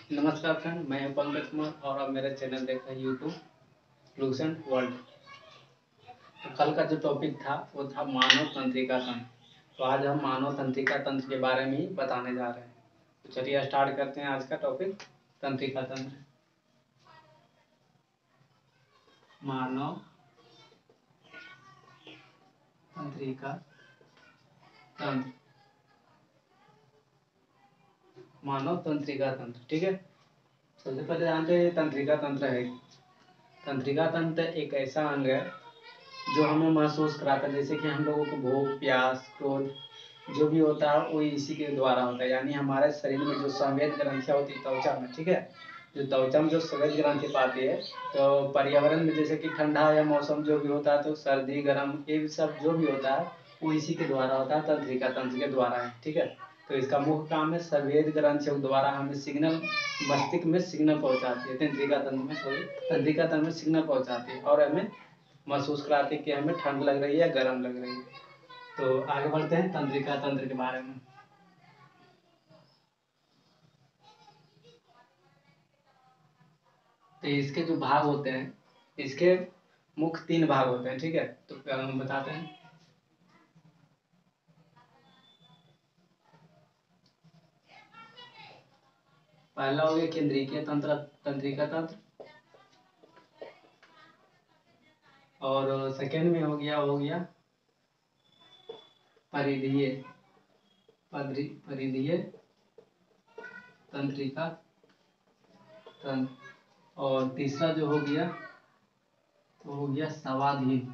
नमस्कार फ्रेंड, मैं हूं पंकज कुमार और आप मेरा चैनल देख रहे हैं यूट्यूब फ्लूसेंट वर्ल्ड। तो कल का जो टॉपिक था वो था मानव तंत्रिका तंत्र। तो आज हम मानव तंत्रिका तंत्र के बारे में ही बताने जा रहे हैं। तो चलिए स्टार्ट करते हैं आज का टॉपिक, तंत्रिका तंत्र। मानव तंत्रिका तंत्र, मानव तंत्रिका तंत्र। ठीक है, सबसे पहले जानते हैं तंत्रिका तंत्र है। तंत्रिका तंत्र एक ऐसा अंग है जो हमें महसूस कराता है, जैसे कि हम लोगों को भूख, प्यास, क्रोध जो भी होता है वो इसी के द्वारा होता है। यानी हमारे शरीर में जो संवेद ग्रंथियां होती है त्वचा में, ठीक है, जो त्वचा में जो संवेद ग्रंथि पाती है, तो पर्यावरण में जैसे कि ठंडा या मौसम जो भी होता है, तो सर्दी गर्म ये सब जो भी होता है वो इसी के द्वारा होता है, तंत्रिका तंत्र के द्वारा है। ठीक है, तो इसका मुख्य काम है संवेद ग्रंथियों द्वारा हमें सिग्नल, मस्तिष्क में सिग्नल पहुंचाती है। तंत्रिका तंत्र में तंत्रिका तंत्र में सिग्नल पहुंचाती है और हमें महसूस कराती है कि हमें ठंड लग रही है, गर्म लग रही है। तो आगे बढ़ते हैं तंत्रिका तंत्र के बारे में। तो इसके जो भाग होते हैं, इसके मुख्य 3 भाग होते हैं। ठीक है, तो हम बताते हैं। पहला हो गया केंद्रीय तंत्र, तंत्रिका तंत्र। और सेकेंड में हो गया परिधीय परिधीय तंत्रिका तंत्र। और तीसरा जो हो गया तो हो गया स्वाधीन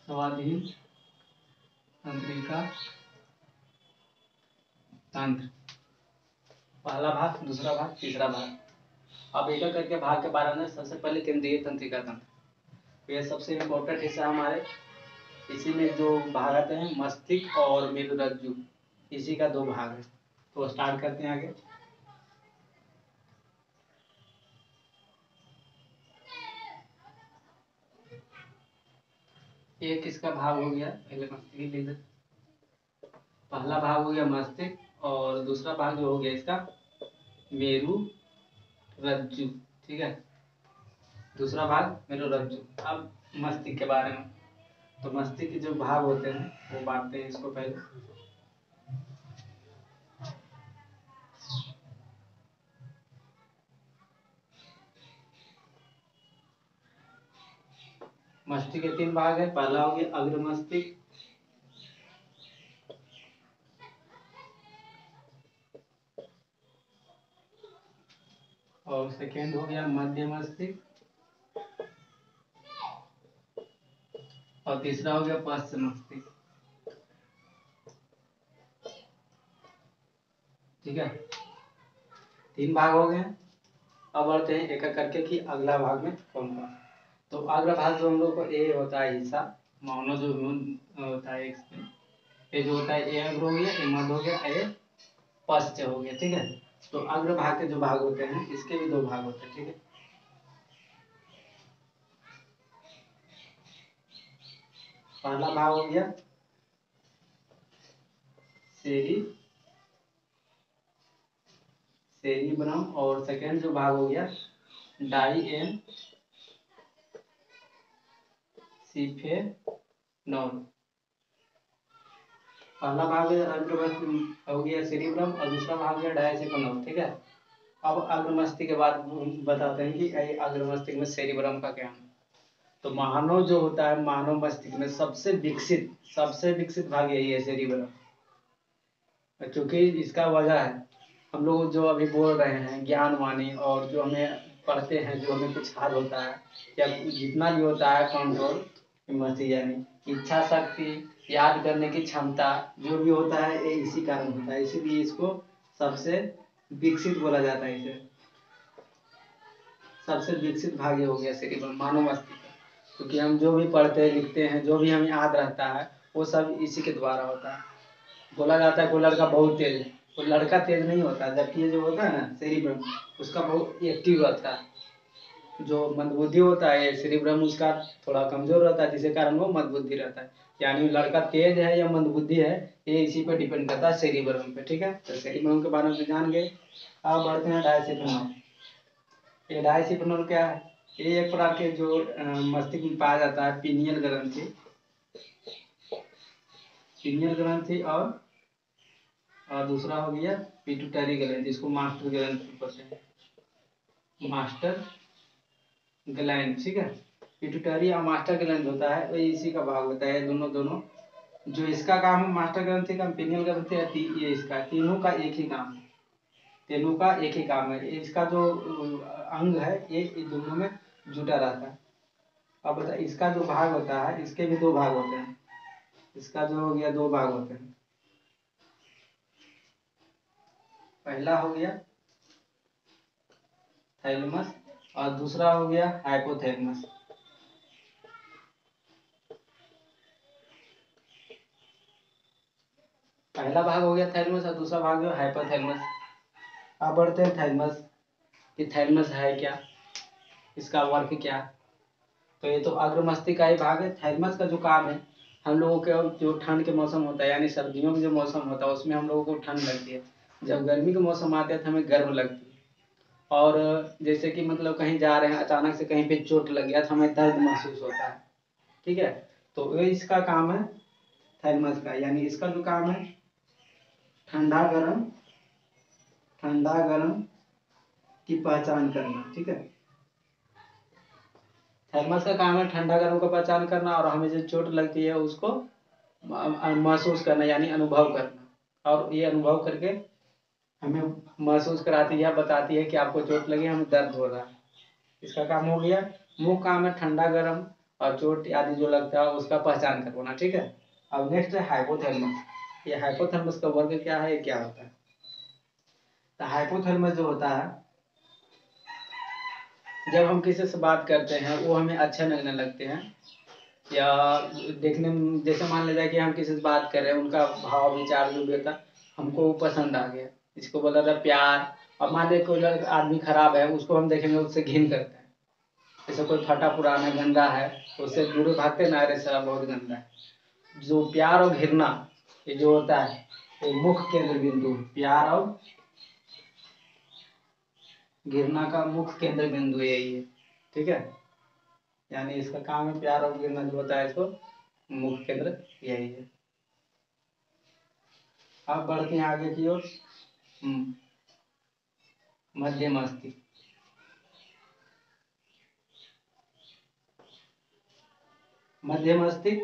स्वाधीन तंत्रिका तंत्र। पहला भाग, दूसरा भाग, तीसरा भाग। अब एक एक करके भाग के बारे में। सबसे पहले केंद्रीय तंत्रिका तंत्र, ये सबसे इम्पोर्टेंट हिस्सा हमारे। इसी में जो भाग आते हैं मस्तिष्क और मेरुरज्जु, इसी का 2 भाग है। तो स्टार्ट करते हैं आगे। एक इसका भाग हो गया, पहले मस्तिष्क ले। पहला भाग हो गया मस्तिष्क और दूसरा भाग जो हो गया इसका मेरु रज्जु। ठीक है, दूसरा भाग मेरु रज्जु। अब मस्तिष्क के बारे में। तो मस्तिष्क के जो भाग होते हैं वो बांटते हैं इसको पहले। मस्तिष्क के 3 भाग है। पहला हो गया अग्र मस्तिष्क, और सेकेंड हो गया मध्य मस्तिष्क, और तीसरा हो गया पश्च मस्तिष्क। ठीक है, 3 भाग हो गए। अब बढ़ते हैं एक एक करके कि अगला भाग में कौन कौन। तो अगला भाग जो हम लोग को ए होता है हिस्सा, मानो जो होता है इसमें, ये जो होता है ए अग्र हो गया, ए मध्य हो गया, ए पश्च हो गया। ठीक है, तो अग्र भाग के जो भाग होते हैं इसके भी 2 भाग होते हैं। ठीक है, पहला भाग हो गया सेरी सेरिब्रम, और सेकेंड जो भाग हो गया डाई एन सिफेनॉन। पहला भाग हो गया सेरिब्रम और दूसरा भाग हो गया डायसेफेनॉन। ठीक है, अब अग्रमस्तिष्क के बाद बताते हैं कि अग्रमस्तिष्क में सेरिब्रम का क्या है। तो मानव जो होता है, मानव मस्तिष्क में सबसे विकसित भाग यही है, सेरिब्रम। क्योंकि इसका वजह है हम लोग जो अभी बोल रहे हैं ज्ञान वाणी, और जो हमें पढ़ते हैं, जो हमें कुछ हाल होता है या जितना भी होता है कंट्रोल मस्ती, यानी इच्छा शक्ति, याद करने की क्षमता, जो भी होता है ये इसी कारण होता है। इसीलिए इसको सबसे विकसित बोला जाता है। इसे सबसे विकसित भाग ये हो गया सेरिब्रम, मानव मस्तिष्क। क्योंकि हम जो भी पढ़ते हैं, लिखते हैं, जो भी हमें याद रहता है वो सब इसी के द्वारा होता है। बोला जाता है कोई लड़का बहुत तेज है, वो लड़का तेज नहीं होता, जबकि ये जो होता है ना सेरिब्रम, उसका बहुत एक्टिव रहता है। जो मंदबुद्धि होता है सेरिब्रम उसका थोड़ा कमजोर रहता है, जिसके कारण वो मंदबुद्धि रहता है। यानी लड़का तेज है या मंदबुद्धि है ये इसी पे डिपेंड करता है सेरिब्रम पे। ठीक है, तो सेरिब्रम के बारे में जान गए। अब बढ़ते हैं डायसिफेनॉल। ये डायसिफेनॉल क्या है? ये एक प्रकार के जो मस्तिष्क में पाया जाता है पीनियल ग्रंथि, पीनियल ग्रंथि और दूसरा हो गया पिट्यूटरी ग्लैंड, जिसको मास्टर ग्लैंड बोलते हैं, मास्टर ग्लैंड। ठीक है, पिट्यूटरी और मास्टर ग्लैंड होता है वो इसी का भाग होता है। दोनों दोनों जो इसका काम है मास्टर ग्रंथि का, पिनियल ग्रंथि है, ये इसका तीनों का एक ही काम है, तीनों का एक ही काम है। इसका जो अंग है ये दोनों में जुटा रहता है। अब बता, इसका जो भाग होता है इसके भी दो भाग होते हैं। इसका जो हो गया दो भाग होते हैं। पहला हो गया थैलेमस और दूसरा हो गया हाइपोथैलेमस। पहला भाग हो गया थैलेमस और दूसरा भाग है हाइपोथैलेमस। अब बढ़ते हैं थैलेमस कि थैलेमस है क्या, इसका वर्क क्या। तो ये तो अग्र मस्तिष्क का ही भाग है। थैलेमस का जो काम है, हम लोगों के जो ठंड के मौसम होता है यानी सर्दियों में जो मौसम होता है उसमें हम लोगों को ठंड लगती है। जब गर्मी के मौसम आते हैं तो हमें गर्म लगती है। और जैसे कि मतलब कहीं जा रहे हैं अचानक से कहीं पे चोट लग गया तो हमें दर्द महसूस होता है। ठीक है, तो ये इसका काम है थैलेमस का, यानी इसका जो काम है ठंडा गर्म, ठंडा गर्म की पहचान करना। ठीक है, थर्मस का काम है ठंडा गर्म का पहचान करना और हमें जो चोट लगती है उसको महसूस करना यानी अनुभव करना। और ये अनुभव करके हमें महसूस कराती है, बताती है कि आपको चोट लगी, हमें दर्द हो रहा है। इसका काम हो गया। मुख्य काम है ठंडा गर्म और चोट आदि जो लगता है उसका पहचान करवाना। ठीक है, अब नेक्स्ट है हाइपोथैलेमस। ये हाइपोथैलेमस का वर्ग क्या है, क्या होता है? तो हाइपोथैलेमस जो होता है, जब हम किसी से बात करते हैं वो हमें अच्छा लगने लगते हैं या देखने में, जैसे मान लिया जाए कि हम किसी से बात कर रहे हैं, उनका भाव विचार जो भी होता हमको पसंद आ गया, इसको बोला था प्यार। और मान लिया कोई आदमी खराब है उसको हम देखेंगे उससे घिन करते हैं। जैसे कोई फटा पुराना गंदा है तो उससे दूर भागते ना, अरे साला बहुत गंदा है। जो प्यार और घृणा ये जो होता है ये मुख्य केंद्र बिंदु, प्यार और घृणा का मुख्य केंद्र बिंदु यही है। ठीक है, यानी इसका काम है प्यार और घृणा जो होता है इसको मुख्य केंद्र यही है। अब बढ़ते हैं आगे की ओर। मध्य मस्तिष्क। मध्य मस्तिष्क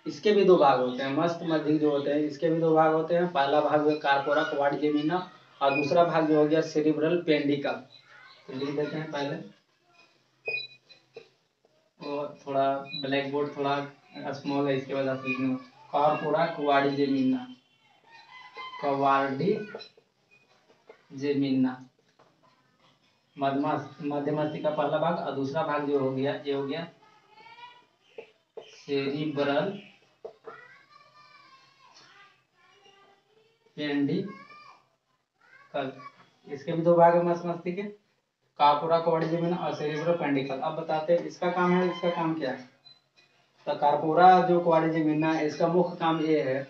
इसके भी दो भाग होते हैं। मस्त मस्तिष्क जो होते हैं इसके भी दो भाग होते हैं। पहला भाग है कार्पोरा क्वाड्रिजेमिना और दूसरा भाग जो हो गया सेरिब्रल पेंडिकल। तो लिख देते हैं पहले, और थोड़ा ब्लैक बोर्ड थोड़ा स्मॉल है इसके वजह से लिखना। कार्पोरा क्वाड्रिजेमिना, क्वाड्रिजेमिना मध्य मस्तिष्क का पहला भाग और दूसरा भाग जो हो गया ये हो गया सेरिब्रल पेंडिकल। इसके भी दो भाग है मस्त मस्तिष्क के, कार्पोरा क्वाड्रिजेमिना और सेरिब्रल पेंडिकल। अब बताते हैं इसका काम है, इसका काम क्या है। तो कार्पोरा जो क्वाड्रिजेमिना है इसका मुख्य काम ये है,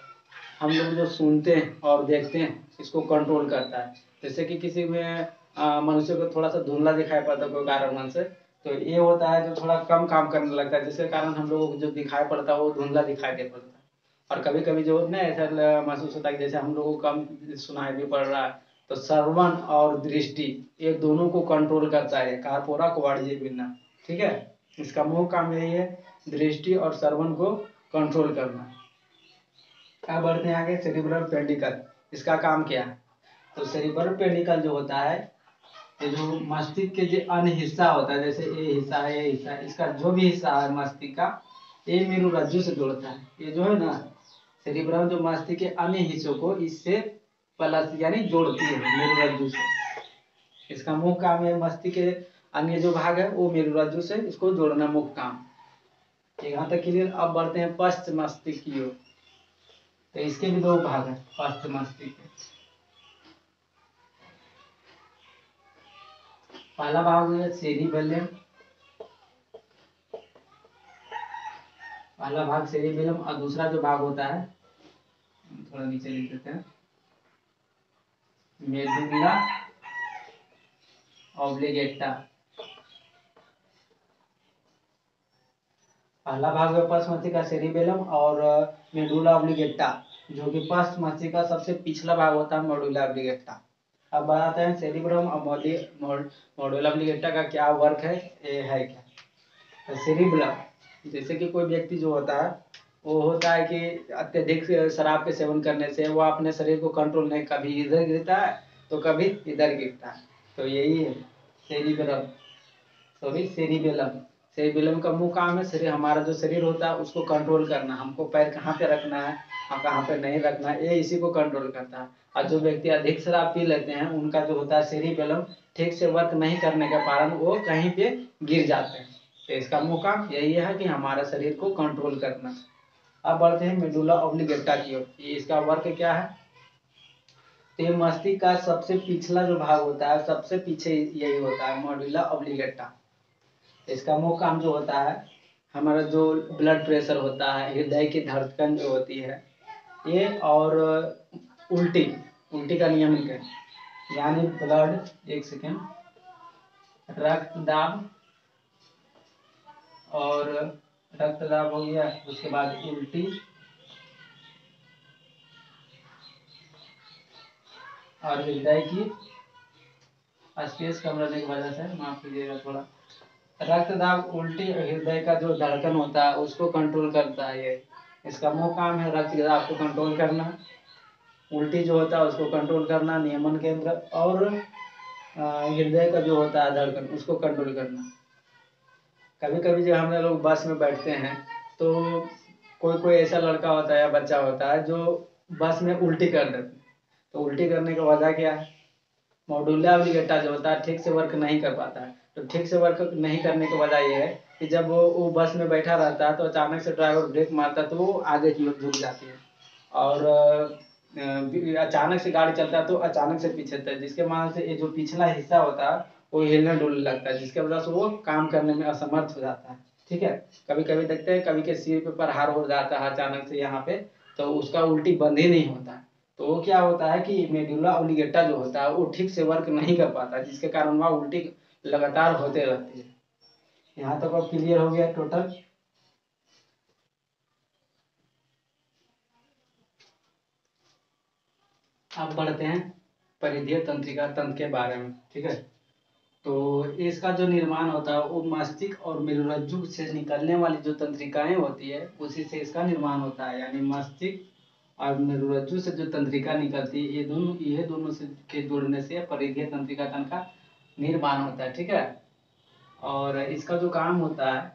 हम लोग जो सुनते हैं और देखते हैं इसको कंट्रोल करता है। जैसे कि किसी में मनुष्य को थोड़ा सा धुंधला दिखाई पड़ता है कोई कारण से, तो ये होता है जो थोड़ा कम काम करने लगता है, जिसके कारण हम लोगों को जो दिखाई पड़ता है वो धुंधला दिखाई दे पड़ता है। और कभी कभी जो ना ऐसा महसूस होता है कि जैसे हम लोगों को कम सुनाई भी पड़ रहा है, तो श्रवण और दृष्टि ये दोनों को कंट्रोल करता है कार्पोरा क्वाड्रिजेमिना। ठीक है, इसका मुख्य काम यही है दृष्टि और श्रवण को कंट्रोल करना। अब बढ़ते हैं आगे सेरिब्रल पेंडिकल। इसका काम क्या है? तो सेरिब्रल पेंडिकल जो होता है ये जो मस्तिष्क के जो अन्य हिस्सा होता है, जैसे ये हिस्सा है ये हिस्सा है, इसका जो भी हिस्सा है मस्तिष्क का ये मेरुरज्जु से जोड़ता है। ये जो है ना सेरिब्रम जो मस्तिष्क के अन्य हिस्सों को इससे प्लस यानी जोड़ती है मेरुरज्जु से। इसका मुख्य काम है मस्तिष्क के अन्य जो भाग है वो मेरुरज्जु से इसको जोड़ना मुख्य काम। यहाँ तक क्लियर। अब बढ़ते हैं पश्च मस्तिष्क की ओर। तो इसके भी दो भाग है पश्च मस्तिष्क। पहला भाग है सेरिबेलम, पहला भाग सेरिबेलम, और दूसरा जो भाग होता है, थोड़ा नीचे लिख देते हैं, मेडुला ऑब्लिगेटा। पहला भाग है पश्च मस्तिष्क का सेरिबेलम और मेडुला ऑब्लिगेटा, जो कि पश्च मस्तिष्क का सबसे पिछला भाग होता है मेडुला ऑब्लिगेटा। अब बताते हैं सेरिब्रम और मेडुला ऑब्लिगेटा का क्या वर्क है, ये है क्या। सेरिब्रम, जैसे कि कोई व्यक्ति जो होता है वो होता है कि अत्यधिक शराब के सेवन करने से वो अपने शरीर को कंट्रोल नहीं, कभी इधर गिरता है तो कभी इधर गिरता है, तो यही है सेरिब्रम, सॉरी सेरिबेलम। सेरिबेलम का मुख्य काम है शरीर, हमारा जो शरीर होता है उसको कंट्रोल करना, हमको पैर कहाँ पे रखना है और कहाँ पे नहीं रखना है, ये इसी को कंट्रोल करता है। और जो व्यक्ति अधिक शराब पी लेते हैं उनका जो होता है सेरिबेलम ठीक से वर्क नहीं करने के कारण वो कहीं पे गिर जाते हैं। तो इसका मुख्य काम यही है कि हमारा शरीर को कंट्रोल करना। अब बढ़ते हैं मेडुला ऑब्लिगेटा की ओर, इसका वर्क क्या है। तो मस्तिष्क का सबसे पिछला जो भाग होता है, सबसे पीछे यही होता है मेडुला ऑब्लिगेटा। इसका मुख्य काम जो होता है, हमारा जो ब्लड प्रेशर होता है, हृदय की धड़कन जो होती है ये, और उल्टी उल्टी का नियमन है, यानी ब्लड, एक सेकेंड, रक्तदाब, और रक्तदाब हो गया, उसके बाद उल्टी और हृदय की स्पेस कम रहने की वजह से, माफ कीजिएगा थोड़ा, रक्तदाब, उल्टी और हृदय का जो धड़कन होता है उसको कंट्रोल करता है ये। इसका मुख्य काम है रक्तदाब को कंट्रोल करना, उल्टी जो होता है उसको कंट्रोल करना, नियमन केंद्र, और हृदय का जो होता है धड़कन उसको कंट्रोल करना। कभी कभी जब हम लोग बस में बैठते हैं तो कोई कोई ऐसा लड़का होता है या बच्चा होता है जो बस में उल्टी कर देते हैं, तो उल्टी करने की वजह क्या है, मेडुला ऑब्लिगेटा जो होता है ठीक से वर्क नहीं कर पाता है। तो ठीक से वर्क नहीं करने की वजह यह है कि जब वो बस में बैठा रहता है तो अचानक से ड्राइवर ब्रेक मारता है तो वो आगे की ओर झुक जाती है, और अचानक से गाड़ी चलता है तो अचानक से पीछे तक, जिसके माध्यम से ये जो पिछला हिस्सा होता है वो हिलने डुलने लगता है, जिसके वजह से वो काम करने में असमर्थ हो जाता है। ठीक है, कभी कभी देखते हैं कभी के सिर पे प्रहार हो जाता है अचानक से यहाँ पे, तो उसका उल्टी बंद ही नहीं होता है। तो वो क्या होता है कि मेडुला ऑब्लिगेटा जो होता है वो ठीक से वर्क नहीं कर पाता, जिसके कारण वह उल्टी लगातार होते रहती है। यहाँ तक अब क्लियर हो गया टोटल। अब बढ़ते हैं परिधीय तंत्रिका तंत्र के बारे में। ठीक है, तो इसका जो निर्माण होता है वो मस्तिष्क और मेरुरज्जु से निकलने वाली जो तंत्रिकाएं होती है उसी से इसका निर्माण होता है, यानी मस्तिष्क और मेरुरज्जु से जो तंत्रिका निकलती है ये दोनों से के जुड़ने से परिधीय तंत्रिका तंत्र का निर्माण होता है। ठीक है, और इसका जो काम होता है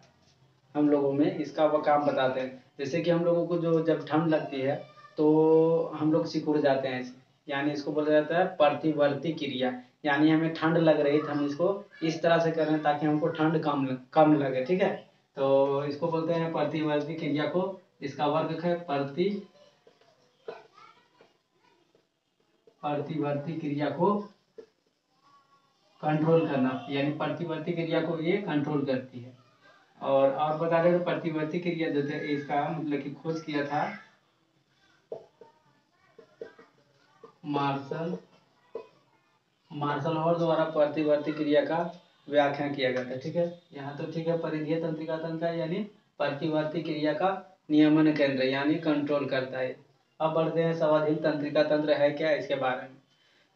हम लोगों में, इसका वो काम बताते हैं। जैसे कि हम लोगों को जो जब ठंड लगती है तो हम लोग सिकुड़ जाते हैं ऐसे, यानी इसको बोला जाता है प्रतिवर्ती क्रिया, यानी हमें ठंड लग रही है तो हम इसको इस तरह से कर रहे हैं ताकि हमको ठंड कम लगे। ठीक है, तो इसको बोलते हैं प्रतिवर्ती क्रिया को। इसका वर्ग है प्रतिवर्ती क्रिया को कंट्रोल करना, यानी प्रतिवर्ती क्रिया को ये कंट्रोल करती है। और बता दें तो प्रतिवर्ती क्रिया जो थे इसका मतलब कि खोज किया था मार्शल और द्वारा प्रतिवर्ती क्रिया का व्याख्या किया गया था। ठीक है, यहाँ तो ठीक है, परिधीय तंत्रिका तंत्र यानी प्रतिवर्ती क्रिया का नियमन केंद्र यानी कंट्रोल करता है। अब बढ़ते हैं स्वाधीन तंत्रिका तंत्र है क्या, इसके बारे में।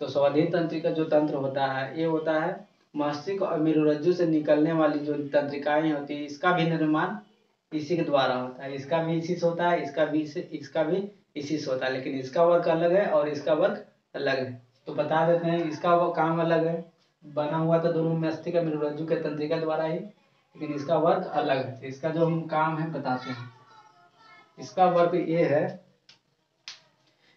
तो स्वाधीन तंत्रिका जो तंत्र होता है ये होता है मस्तिष्क और मेरुरज्जु से निकलने वाली जो तंत्रिकाएं होती है इसका भी निर्माण इसी के द्वारा होता है। इसका भी इसी से होता है, इसका भी इसी से होता है, लेकिन इसका वर्क अलग है और इसका वर्क अलग है। तो बता देते हैं, इसका वो काम अलग है, बना हुआ था दोनों मस्तिष्क और मेरुरज्जु के तंत्रिका द्वारा ही, लेकिन इसका वर्क अलग है। इसका जो हम काम है बताते हैं। इसका वर्क ये है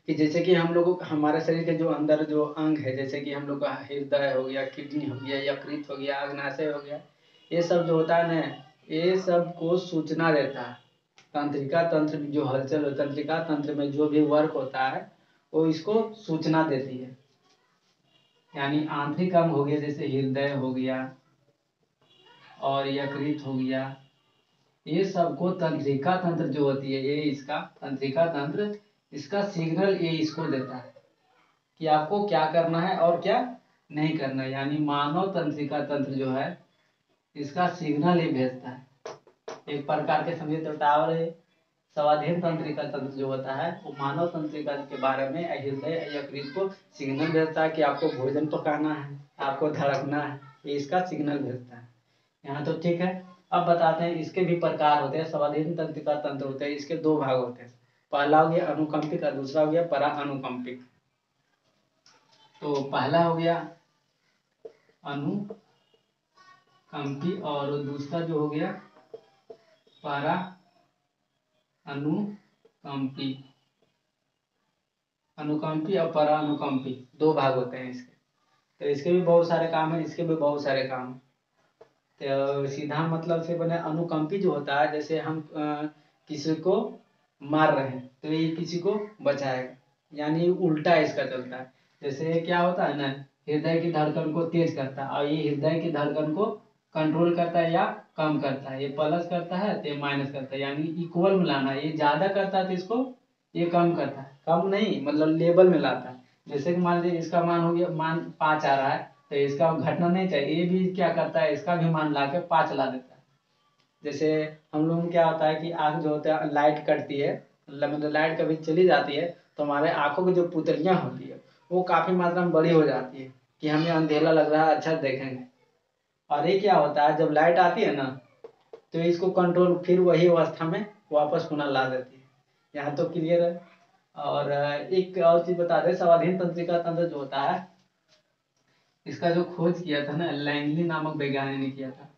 कि जैसे कि हम लोग हमारे शरीर के जो अंदर जो अंग है, जैसे कि हम लोग का हृदय हो गया, किडनी हो गया, यकृत हो गया, अग्नाशय हो गया, ये सब जो होता है ना, ये सब को सूचना देता है। तंत्रिका तंत्र में जो हलचल हो, तंत्रिका तंत्र में जो भी वर्क होता है वो इसको सूचना देती है। यानी आंतरिक अंग हो गया, जैसे हृदय हो गया और यकृत हो गया, ये सबको तंत्रिका तंत्र जो होती है, ये इसका तंत्रिका तंत्र इसका सिग्नल ये इसको देता है कि आपको क्या करना है और क्या नहीं करना है। यानी मानव तंत्रिका तंत्र जो है इसका सिग्नल ये भेजता है। एक प्रकार के समझे तो टावर है। स्वाधीन तंत्रिका तंत्र जो होता है वो मानव तंत्रिका के बारे में हृदय यकृत को सिग्नल भेजता है कि आपको भोजन पकाना है, आपको धड़कना है, ये इसका सिग्नल भेजता है। यहाँ तो ठीक है। अब बताते हैं इसके भी प्रकार होते हैं। स्वाधीन तंत्रिका तंत्र होते हैं, इसके दो भाग होते हैं। पहला हो गया अनुकंपिक और दूसरा हो गया परा अनुकंपिक। तो पहला हो गया अनुकंपी और दूसरा जो हो गया परा अनुकंपी। अनुकंपी और परा अनुकंपी दो भाग होते हैं इसके। तो इसके भी बहुत सारे काम है, इसके भी बहुत सारे काम है। तो सीधा मतलब से बने अनुकंपी जो होता है, जैसे हम किसी को मार रहे हैं तो ये किसी को बचाएगा, यानी उल्टा इसका चलता है। जैसे क्या होता है ना, हृदय की धड़कन को तेज करता है और ये हृदय की धड़कन को कंट्रोल करता है या कम करता है। ये प्लस करता है तो ये माइनस करता है, यानी इक्वल में लाना है। ये ज्यादा करता है तो इसको ये कम करता है, कम नहीं मतलब लेवल में लाता है। जैसे कि मान लीजिए इसका मान हो गया, मान 5 आ रहा है तो इसका घटना नहीं चाहिए, ये भी क्या करता है इसका भी मान ला के 5 ला देता है। जैसे हम लोग में क्या होता है कि आँख जो होता है लाइट कटती है, मतलब लाइट कभी चली जाती है तो हमारे आंखों की जो पुतलियां होती है वो काफी मात्रा में बड़ी हो जाती है कि हमें अंधेरा लग रहा है, अच्छा देखेंगे। और ये क्या होता है जब लाइट आती है ना तो इसको कंट्रोल फिर वही अवस्था में वापस पुनः ला देती है। यहाँ तो क्लियर है। और एक और चीज बता दें, स्वाधीन तंत्रिका तंत्र जो होता है इसका जो खोज किया था ना लैंगली नामक वैज्ञानिक ने किया था।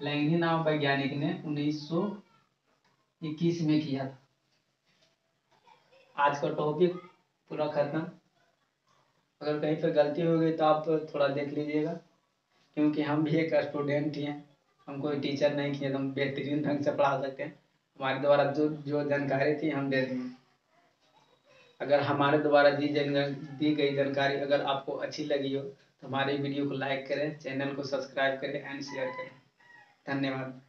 लैंगली नामक वैज्ञानिक ने 1921 में किया था। आज का टॉपिक पूरा खत्म। अगर कहीं पर गलती हो गई तो आप थोड़ा देख लीजिएगा, क्योंकि हम भी एक स्टूडेंट ही हैं, हम कोई टीचर नहीं किए तो हम बेहतरीन ढंग से पढ़ा सकते हैं। हमारे द्वारा जो जो जानकारी थी हम दे देंगे। अगर हमारे द्वारा दी गई जानकारी अगर आपको अच्छी लगी हो तो हमारे वीडियो को लाइक करें, चैनल को सब्सक्राइब करें एंड शेयर करें। धन्यवाद।